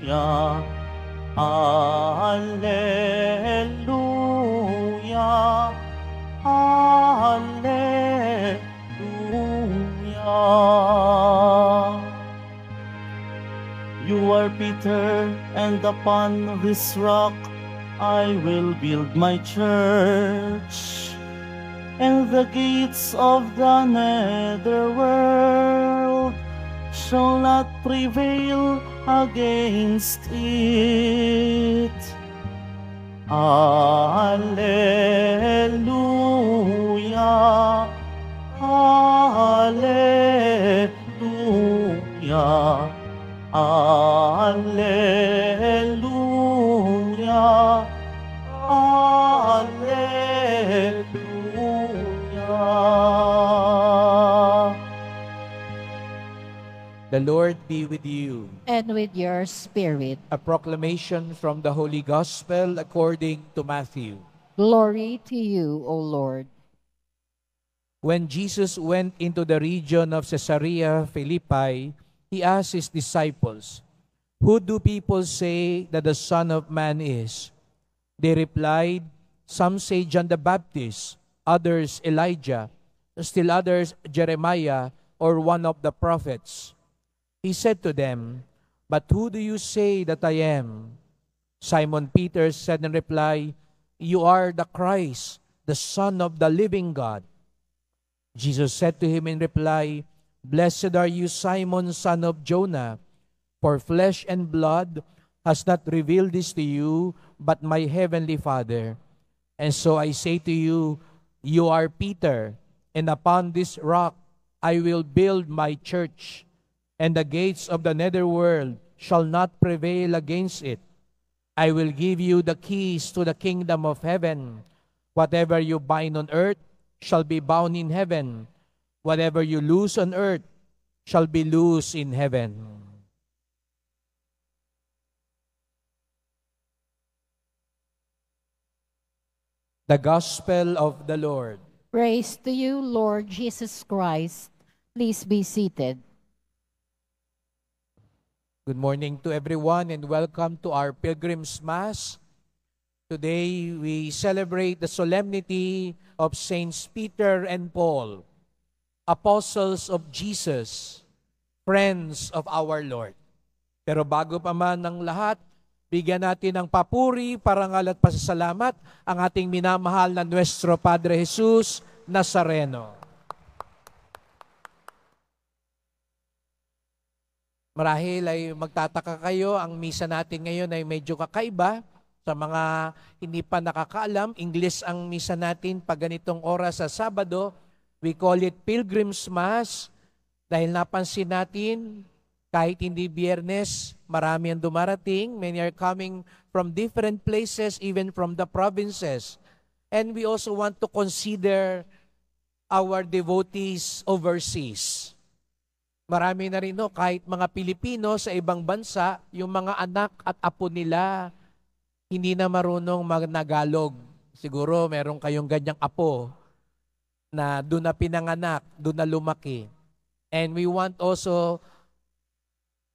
Alleluia, Alleluia. You are Peter, and upon this rock I will build my church, and the gates of the netherworld shall not prevail against it. Alleluia, Alleluia, Alleluia, Alleluia. The Lord be with you. And with your spirit. A proclamation from the Holy Gospel according to Matthew. Glory to you, O Lord. When Jesus went into the region of Caesarea Philippi, he asked his disciples, "Who do people say that the Son of Man is?" They replied, "Some say John the Baptist, others Elijah, still others Jeremiah or one of the prophets." He said to them, "But who do you say that I am?" Simon Peter said in reply, "You are the Christ, the Son of the living God." Jesus said to him in reply, "Blessed are you, Simon, son of Jonah, for flesh and blood has not revealed this to you, but my heavenly Father. And so I say to you, you are Peter, and upon this rock I will build my church, and the gates of the netherworld shall not prevail against it. I will give you the keys to the kingdom of heaven. Whatever you bind on earth shall be bound in heaven. Whatever you loose on earth shall be loosed in heaven." The Gospel of the Lord. Praise to you, Lord Jesus Christ. Please be seated. Good morning to everyone and welcome to our Pilgrim's Mass. Today we celebrate the solemnity of Saints Peter and Paul, apostles of Jesus, friends of our Lord. Pero bago pa man ng lahat, bigyan natin ng papuri, parangal at pasasalamat ang ating minamahal na Nuestro Padre Jesus Nazareno. Marahil ay magtataka kayo, ang misa natin ngayon ay medyo kakaiba. Sa mga hindi pa nakakaalam, English ang misa natin pag ganitong oras sa Sabado. We call it Pilgrim's Mass dahil napansin natin kahit hindi Biyernes, marami ang dumarating. Many are coming from different places, even from the provinces. And we also want to consider our devotees overseas. Marami na rin kahit mga Pilipino sa ibang bansa, yung mga anak at apo nila hindi na marunong magnagalog. Siguro meron kayong ganyang apo na doon na pinanganak, doon na lumaki. And we want also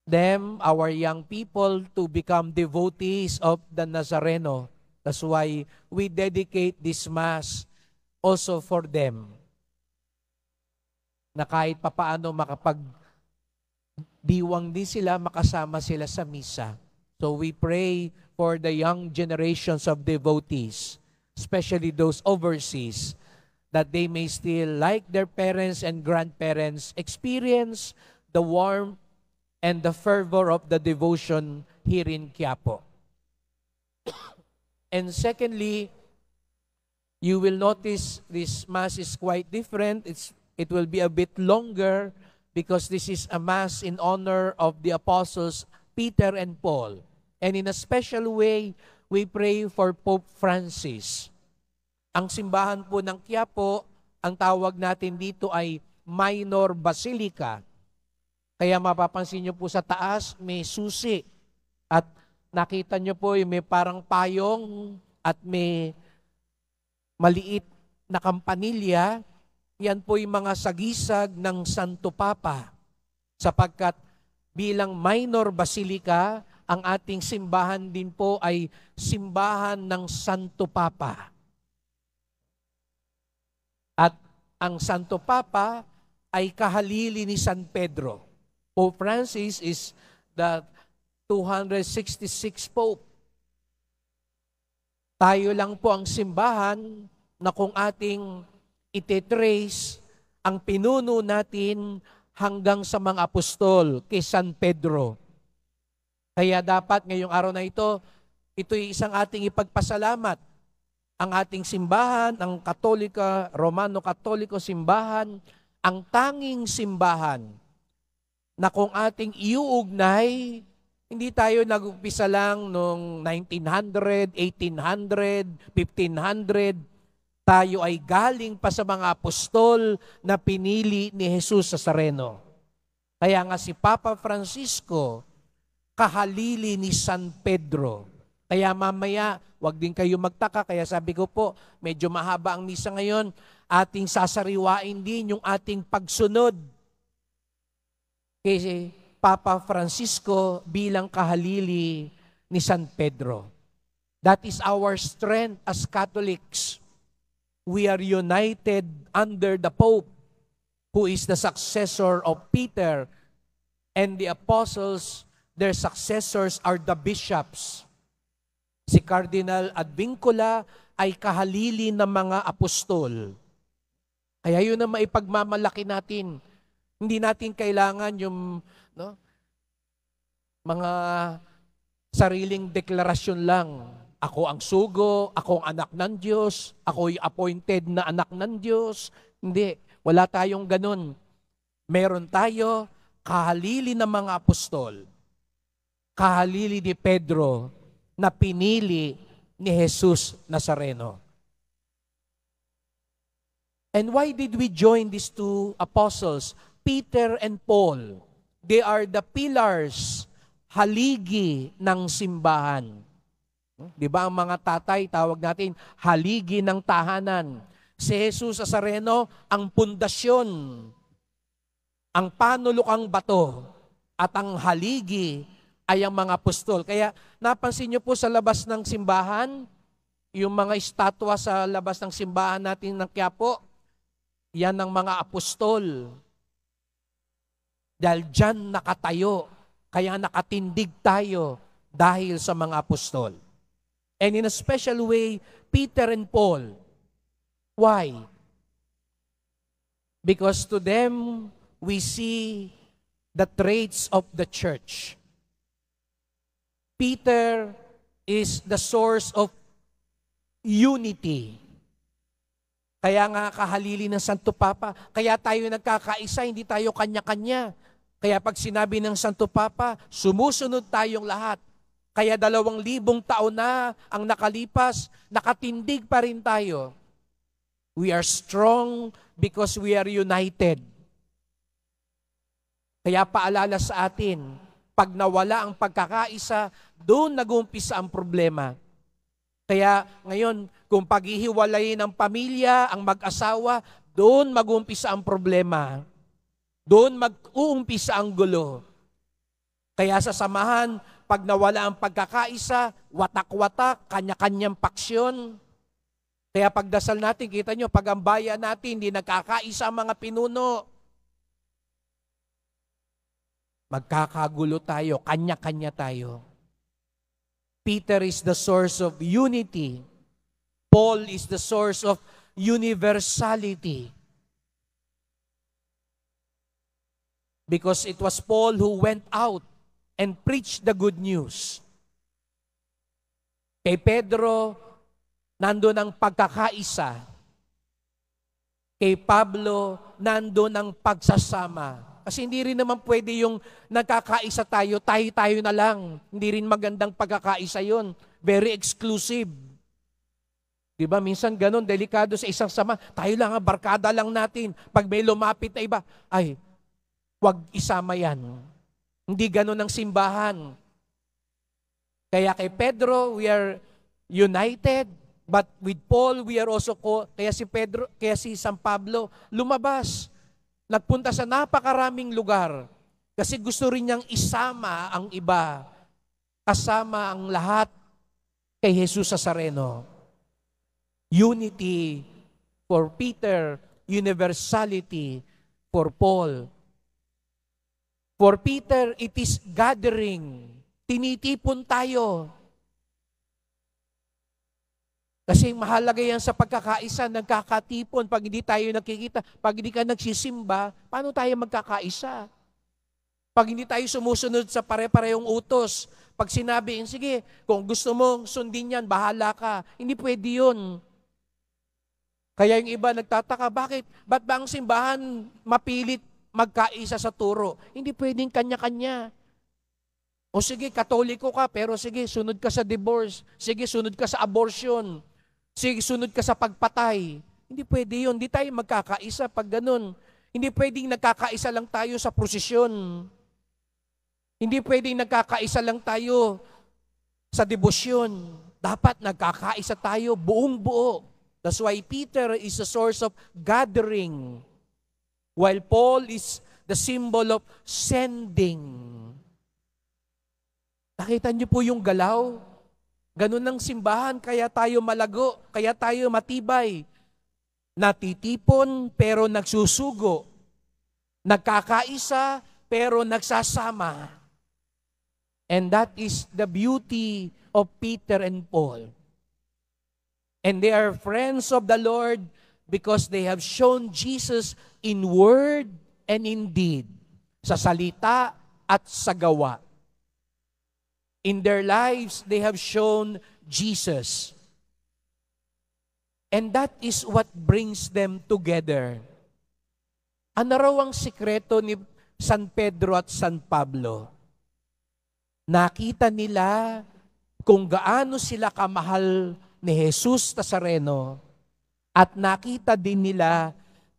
them, our young people, to become devotees of the Nazareno. That's why we dedicate this Mass also for them. Na kahit papaano makapagdiwang din sila, makasama sila sa misa. So we pray for the young generations of devotees, especially those overseas, that they may still, like their parents and grandparents, experience the warmth and the fervor of the devotion here in Quiapo. And secondly, you will notice this Mass is quite different. It will be a bit longer because this is a Mass in honor of the Apostles Peter and Paul. And in a special way, we pray for Pope Francis. Ang simbahan po ng Quiapo, ang tawag natin dito ay Minor Basilica. Kaya mapapansin nyo po sa taas, may susi. At nakita nyo po may parang payong at may maliit na kampanilya. Yan po yung mga sagisag ng Santo Papa. Sapagkat bilang minor basilica, ang ating simbahan din po ay simbahan ng Santo Papa. At ang Santo Papa ay kahalili ni San Pedro. Pope Francis is the 266 Pope. Tayo lang po ang simbahan na kung ating itetrace ang pinuno natin hanggang sa mga apostol kay San Pedro. Kaya dapat ngayong araw na ito'y isang ating ipagpasalamat. Ang ating simbahan, ang Katolika, Romano-Katoliko simbahan, ang tanging simbahan na kung ating iuugnay, hindi tayo nag-umpisa lang noong 1900, 1800, 1500. Tayo ay galing pa sa mga apostol na pinili ni Jesus Nazareno. Kaya nga si Papa Francisco, kahalili ni San Pedro. Kaya mamaya, wag din kayo magtaka. Kaya sabi ko po, medyo mahaba ang misa ngayon. Ating sasariwain din yung ating pagsunod kay Papa Francisco bilang kahalili ni San Pedro. That is our strength as Catholics. We are united under the Pope, who is the successor of Peter, and the apostles, their successors are the bishops. Si Cardinal Advincula ay kahalili ng mga apostol. Kaya yun ang maipagmamalaki natin. Hindi natin kailangan yung mga sariling deklarasyon lang. Ako ang sugo, ako ang anak ng Diyos, ako yung appointed na anak ng Diyos. Hindi, wala tayong ganun. Meron tayo kahalili ng mga apostol. Kahalili ni Pedro na pinili ni Jesus Nazareno. And why did we join these two apostles, Peter and Paul? They are the pillars, haligi ng simbahan. Di ba ang mga tatay, tawag natin, haligi ng tahanan. Si Jesus Nazareno, ang pundasyon, ang panulukang bato, at ang haligi ay ang mga apostol. Kaya napansin niyo po sa labas ng simbahan, yung mga estatwa sa labas ng simbahan natin ng Quiapo, yan ang mga apostol. Dahil dyan nakatayo, kaya nakatindig tayo dahil sa mga apostol. And in a special way, Peter and Paul. Why? Because to them, we see the traits of the church. Peter is the source of unity. Kaya nga kahalili ng Santo Papa, kaya tayo nagkakaisa, hindi tayo kanya-kanya. Kaya pag sinabi ng Santo Papa, sumusunod tayong lahat. Kaya 2,000 taon na ang nakalipas, nakatindig pa rin tayo. We are strong because we are united. Kaya paalala sa atin, pag nawala ang pagkakaisa, doon nag-uumpisa ang problema. Kaya ngayon, kung paghihiwalayin ang pamilya, ang mag-asawa, doon mag-uumpisa ang problema. Doon mag-uumpisa ang gulo. Kaya sa samahan, pag nawala ang pagkakaisa, watak-watak, kanya-kanyang paksyon. Kaya pagdasal natin, kita nyo, pag ang bayan natin, hindi nagkakaisa ang mga pinuno, magkakagulo tayo, kanya-kanya tayo. Peter is the source of unity. Paul is the source of universality. Because it was Paul who went out and preached the good news. Kay Pedro, nandun ang pagkakaisa. Kay Pablo, nandun ang pagsasama. Kasi hindi rin naman pwede yung nagkakaisa tayo, tayo na lang. Hindi rin magandang pagkakaisa yun. Very exclusive. Diba? Minsan ganun, delikado sa isang sama. Tayo lang, barkada lang natin. Pag may lumapit na iba, ay, wag isama yan. Hindi ganun ang simbahan. Kaya kay Pedro, we are united. But with Paul, we are also, kaya si San Pablo, lumabas. Nagpunta sa napakaraming lugar kasi gusto rin niyang isama ang iba. kasama ang lahat kay Jesus Nazareno. Unity for Peter, universality for Paul. For Peter, it is gathering. Tinitipon tayo. Kasi mahalaga yan sa pagkakaisa, nagkakatipon. Pag hindi tayo nakikita, pag hindi ka nagsisimba, paano tayo magkakaisa? Pag hindi tayo sumusunod sa pare-parehong utos, pag sinabi, sige, kung gusto mong sundin yan, bahala ka. Hindi pwede yun. Kaya yung iba nagtataka, bakit? Ba't ba ang simbahan mapilit magkaisa sa turo? Hindi pwedeng kanya-kanya. O sige, katoliko ka, pero sige, sunod ka sa divorce. Sige, sunod ka sa abortion. Sige, sunod ka sa pagpatay. Hindi pwede yun. Hindi tayo magkakaisa pag ganun. Hindi pwedeng nagkakaisa lang tayo sa prosesyon. Hindi pwedeng nagkakaisa lang tayo sa debosyon. Dapat nagkakaisa tayo buong buo. That's why Peter is a source of gathering, while Paul is the symbol of sending. Nakita niyo po yung galaw? Ganun ang simbahan, kaya tayo malago, kaya tayo matibay. Natitipon pero nagsusugo. Nagkakaisa pero nagsasama. And that is the beauty of Peter and Paul. And they are friends of the Lord because they have shown Jesus in word and in deed. Sa salita at sa gawa. In their lives, they have shown Jesus. And that is what brings them together. Ano raw ang sikreto ni San Pedro at San Pablo? Nakita nila kung gaano sila kamahal ni Jesus Nazareno at nakita din nila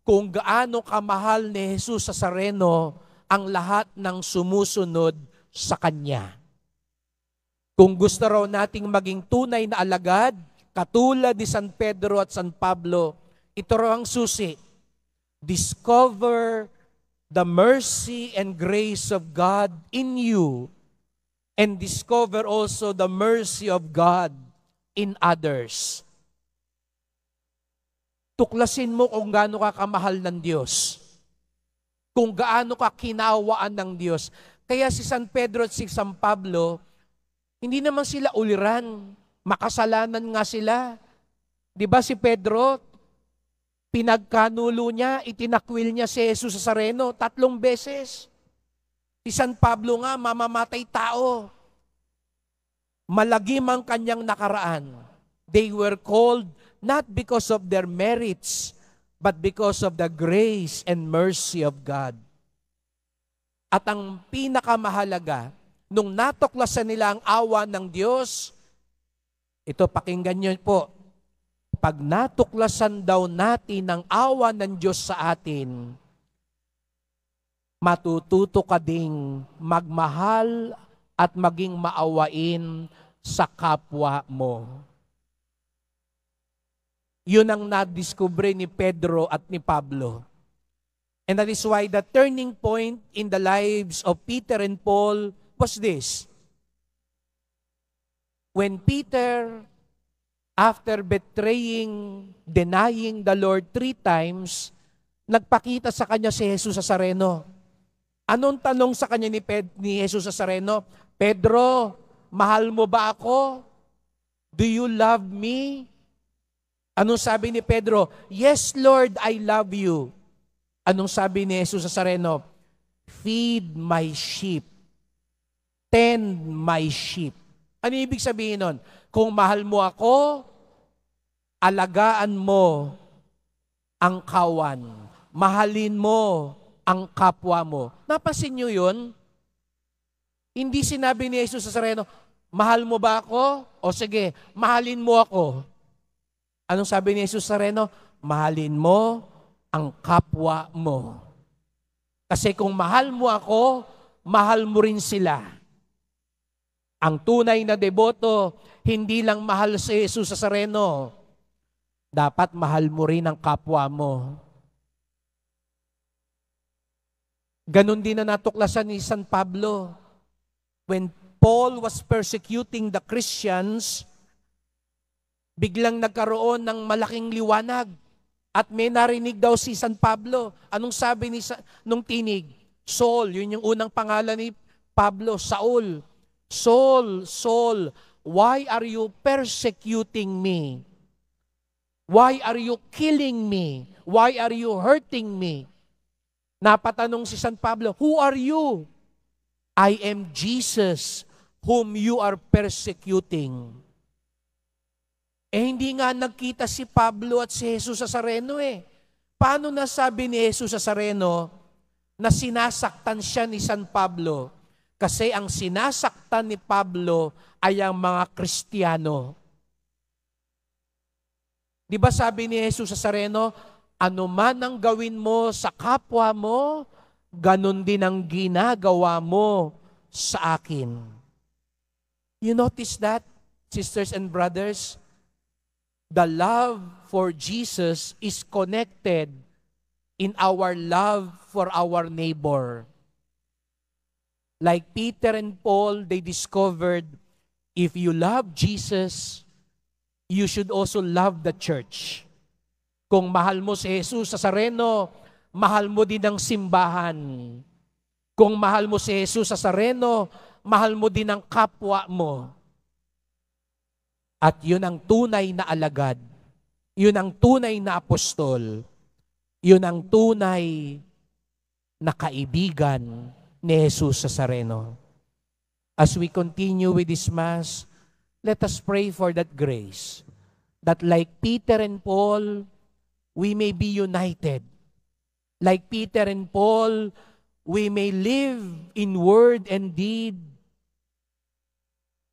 kung gaano kamahal ni Jesus Nazareno ang lahat ng sumusunod sa Kanya. Kung gusto raw nating maging tunay na alagad, katulad ni San Pedro at San Pablo, ito raw ang susi. Discover the mercy and grace of God in you and discover also the mercy of God in others. Tuklasin mo kung gaano ka kamahal ng Diyos. Kung gaano ka kinawaan ng Diyos. Kaya si San Pedro at si San Pablo, hindi naman sila uliran. Makasalanan nga sila. Di ba si Pedro, pinagkanulo niya, itinakwil niya si Jesus Nazareno 3 beses. Si San Pablo nga, mamamatay tao. Malagim ang kanyang nakaraan. They were called not because of their merits, but because of the grace and mercy of God. At ang pinakamahalaga, nung natuklasan nila ang awa ng Diyos, ito pakinggan niyo po, pag natuklasan daw natin ang awa ng Diyos sa atin, matututo ka ding magmahal at maging maawain sa kapwa mo. Yun ang nadiskubre ni Pedro at ni Pablo. And that is why the turning point in the lives of Peter and Paul was this. When Peter, after betraying, denying the Lord 3 times, nagpakita sa kanya si Jesus Nazareno. Anong tanong sa kanya ni Jesus Nazareno? Pedro, mahal mo ba ako? Do you love me? Anong sabi ni Pedro? Yes, Lord, I love you. Anong sabi ni Jesus Nazareno? Feed my sheep. Tend my sheep. Ano ibig sabihin nun? Kung mahal mo ako, alagaan mo ang kawan. Mahalin mo ang kapwa mo. Napansin nyo yun? Hindi sinabi ni Jesus Nazareno, mahal mo ba ako? O sige, mahalin mo ako. Anong sabi ni Jesus Nazareno? Mahalin mo ang kapwa mo. Kasi kung mahal mo ako, mahal mo rin sila. Ang tunay na deboto, hindi lang mahal si Jesus Nazareno. Dapat mahal mo rin ang kapwa mo. Ganon din na natuklasan ni San Pablo. When Paul was persecuting the Christians, biglang nagkaroon ng malaking liwanag. At may narinig daw si San Pablo. Anong sabi nung tinig? Saul, yun yung unang pangalan ni Pablo, Saul. Saul, Saul, why are you persecuting me? Why are you killing me? Why are you hurting me? Napatanong si San Pablo, who are you? I am Jesus, whom you are persecuting. Hindi nga nagkita si Pablo at si Jesus Nazareno Paano nasabi ni Jesus Nazareno na sinasaktan siya ni San Pablo? Kasi ang sinasaktan ni Pablo ay ang mga Kristiyano. Di ba sabi ni Jesus Nazareno, ano man ang gawin mo sa kapwa mo, ganun din ang ginagawa mo sa akin. You notice that, sisters and brothers? The love for Jesus is connected in our love for our neighbor. Like Peter and Paul, they discovered, if you love Jesus, you should also love the church. Kung mahal mo si Jesus Nazareno, mahal mo din ang simbahan. Kung mahal mo si Jesus Nazareno, mahal mo din ang kapwa mo. At yun ang tunay na alagad. Yun ang tunay na apostol. Yun ang tunay na kaibigan ni Jesus Nazareno. As we continue with this Mass, let us pray for that grace. That like Peter and Paul, we may be united. Like Peter and Paul, we may live in word and deed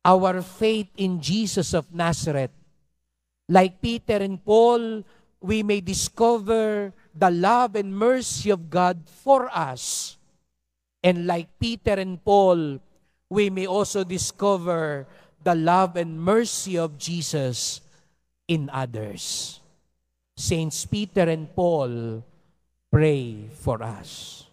our faith in Jesus of Nazareth. Like Peter and Paul, we may discover the love and mercy of God for us. And like Peter and Paul, we may also discover the love and mercy of Jesus in others. Saints Peter and Paul, pray for us.